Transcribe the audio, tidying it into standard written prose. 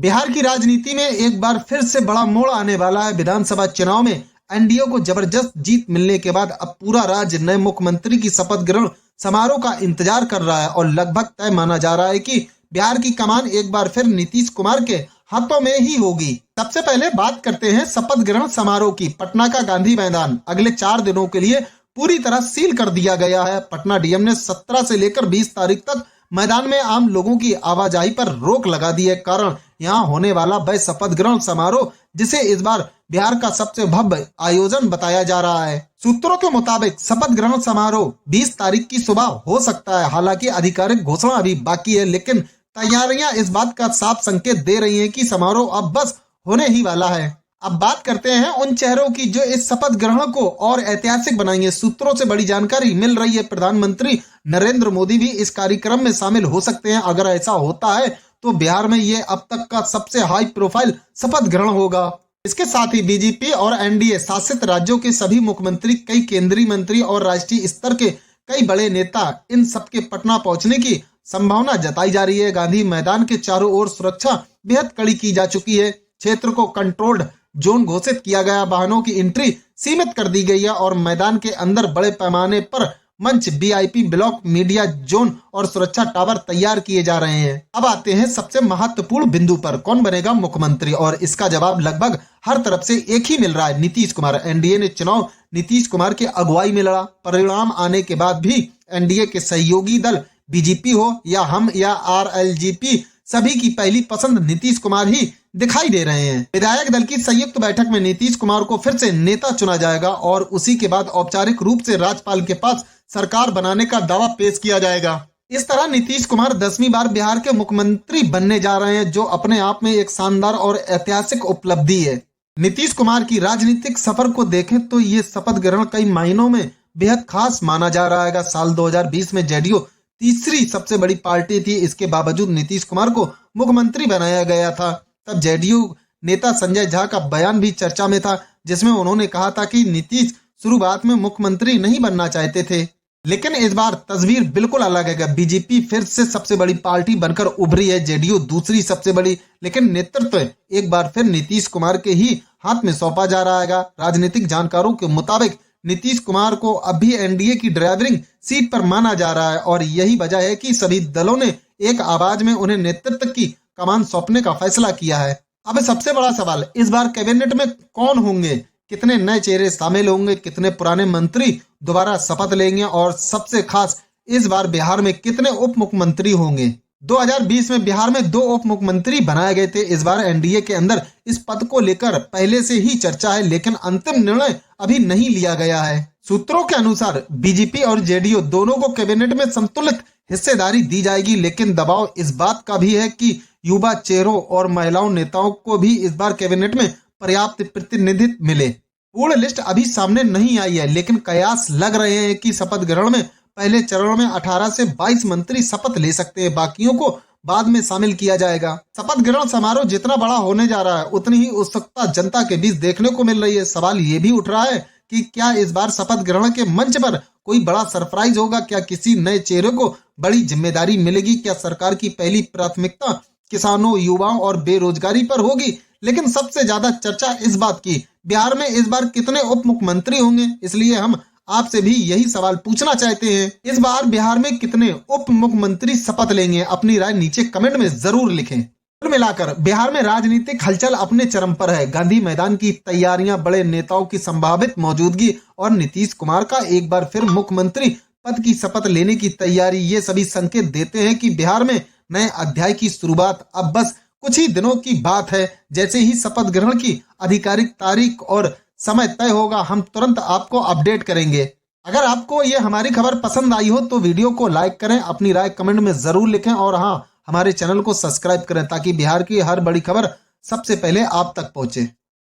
बिहार की राजनीति में एक बार फिर से बड़ा मोड़ आने वाला है। विधानसभा चुनाव में एनडीए को जबरदस्त जीत मिलने के बाद अब पूरा राज्य नए मुख्यमंत्री की शपथ ग्रहण समारोह का इंतजार कर रहा है और लगभग तय माना जा रहा है कि बिहार की कमान एक बार फिर नीतीश कुमार के हाथों में ही होगी। सबसे पहले बात करते हैं शपथ ग्रहण समारोह की। पटना का गांधी मैदान अगले 4 दिनों के लिए पूरी तरह सील कर दिया गया है। पटना डीएम ने 17 से लेकर 20 तारीख तक मैदान में आम लोगों की आवाजाही पर रोक लगा दी है। कारण यहाँ होने वाला वह शपथ ग्रहण समारोह जिसे इस बार बिहार का सबसे भव्य आयोजन बताया जा रहा है। सूत्रों के मुताबिक शपथ ग्रहण समारोह 20 तारीख की सुबह हो सकता है। हालांकि आधिकारिक घोषणा अभी बाकी है, लेकिन तैयारियां इस बात का साफ संकेत दे रही हैं कि समारोह अब बस होने ही वाला है। अब बात करते हैं उन चेहरों की जो इस शपथ ग्रहण को और ऐतिहासिक बनाएंगे। सूत्रों से बड़ी जानकारी मिल रही है प्रधानमंत्री नरेंद्र मोदी भी इस कार्यक्रम में शामिल हो सकते हैं। अगर ऐसा होता है तो बिहार में ये अब तक का सबसे हाई प्रोफाइल शपथ ग्रहण होगा। इसके साथ ही बीजेपी और एनडीए शासित राज्यों के सभी मुख्यमंत्री, कई केंद्रीय मंत्री और राष्ट्रीय स्तर के कई बड़े नेता इन सबके पटना पहुंचने की संभावना जताई जा रही है। गांधी मैदान के चारों ओर सुरक्षा बेहद कड़ी की जा चुकी है। क्षेत्र को कंट्रोल्ड जोन घोषित किया गया, वाहनों की एंट्री सीमित कर दी गई है और मैदान के अंदर बड़े पैमाने पर मंच, वीआईपी ब्लॉक, मीडिया जोन और सुरक्षा टावर तैयार किए जा रहे हैं। अब आते हैं सबसे महत्वपूर्ण बिंदु पर, कौन बनेगा मुख्यमंत्री, और इसका जवाब लगभग हर तरफ से एक ही मिल रहा है, नीतीश कुमार। एनडीए ने चुनाव नीतीश कुमार के अगुवाई में लड़ा। परिणाम आने के बाद भी एनडीए के सहयोगी दल बीजेपी हो या हम या आरएलजेपी, सभी की पहली पसंद नीतीश कुमार ही दिखाई दे रहे हैं। विधायक दल की संयुक्त बैठक में नीतीश कुमार को फिर से नेता चुना जाएगा और उसी के बाद औपचारिक रूप से राज्यपाल के पास सरकार बनाने का दावा पेश किया जाएगा। इस तरह नीतीश कुमार 10वीं बार बिहार के मुख्यमंत्री बनने जा रहे हैं, जो अपने आप में एक शानदार और ऐतिहासिक उपलब्धि है। नीतीश कुमार की राजनीतिक सफर को देखें तो ये शपथ ग्रहण कई मायनों में बेहद खास माना जा रहा है। साल 2020 में जेडीयू तीसरी सबसे बड़ी पार्टी थी, इसके बावजूद नीतीश कुमार को मुख्यमंत्री बनाया गया था। तब जेडीयू नेता संजय झा का बयान भी चर्चा में था, जिसमें उन्होंने कहा था कि नीतीश शुरुआत में मुख्यमंत्री नहीं बनना चाहते थे, लेकिन इस बार तस्वीर बिल्कुल अलग है। बीजेपी फिर से सबसे बड़ी पार्टी बनकर उभरी है, जेडीयू दूसरी सबसे बड़ी, लेकिन नेतृत्व एक बार फिर नीतीश कुमार के ही हाथ में सौंपा जा रहा है। राजनीतिक जानकारों के मुताबिक नीतीश कुमार को अभी एनडीए की ड्राइविंग सीट पर माना जा रहा है और यही वजह है कि सभी दलों ने एक आवाज में उन्हें नेतृत्व की कमान सौंपने का फैसला किया है। अब सबसे बड़ा सवाल, इस बार कैबिनेट में कौन होंगे, कितने नए चेहरे शामिल होंगे, कितने पुराने मंत्री दोबारा शपथ लेंगे और सबसे खास इस बार बिहार में कितने उप मुख्यमंत्री होंगे। 2020 में बिहार में 2 उप मुख्यमंत्री बनाए गए थे। इस बार एनडीए के अंदर इस पद को लेकर पहले से ही चर्चा है, लेकिन अंतिम निर्णय अभी नहीं लिया गया है। सूत्रों के अनुसार बीजेपी और जेडीयू दोनों को कैबिनेट में संतुलित हिस्सेदारी दी जाएगी, लेकिन दबाव इस बात का भी है कि युवा चेहरों और महिलाओं नेताओं को भी इस बार कैबिनेट में पर्याप्त प्रतिनिधित्व मिले। पूर्ण लिस्ट अभी सामने नहीं आई है, लेकिन कयास लग रहे हैं कि शपथ ग्रहण में पहले चरण में 18 से 22 मंत्री शपथ ले सकते हैं, बाकियों को बाद में शामिल किया जाएगा। शपथ ग्रहण समारोह जितना बड़ा होने जा रहा है, उतनी ही उत्सुकता जनता के बीच देखने को मिल रही है। सवाल ये भी उठ रहा है कि क्या इस बार शपथ ग्रहण के मंच पर कोई बड़ा सरप्राइज होगा, क्या किसी नए चेहरे को बड़ी जिम्मेदारी मिलेगी, क्या सरकार की पहली प्राथमिकता किसानों, युवाओं और बेरोजगारी पर होगी। लेकिन सबसे ज्यादा चर्चा इस बात की, बिहार में इस बार कितने उप मुख्यमंत्री होंगे, इसलिए हम आपसे भी यही सवाल पूछना चाहते हैं। इस बार बिहार में कितने उप मुख्यमंत्री शपथ लेंगे, अपनी राय नीचे कमेंट में जरूर लिखें। कुल मिलाकर बिहार में राजनीतिक हलचल अपने चरम पर है। गांधी मैदान की तैयारियां, बड़े नेताओं की संभावित मौजूदगी और नीतीश कुमार का एक बार फिर मुख्यमंत्री पद की शपथ लेने की तैयारी, ये सभी संकेत देते हैं कि बिहार में नए अध्याय की शुरुआत अब बस कुछ ही दिनों की बात है। जैसे ही शपथ ग्रहण की आधिकारिक तारीख और समय तय होगा, हम तुरंत आपको अपडेट करेंगे। अगर आपको ये हमारी खबर पसंद आई हो तो वीडियो को लाइक करें, अपनी राय कमेंट में जरूर लिखें और हाँ, हमारे चैनल को सब्सक्राइब करें ताकि बिहार की हर बड़ी खबर सबसे पहले आप तक पहुंचे।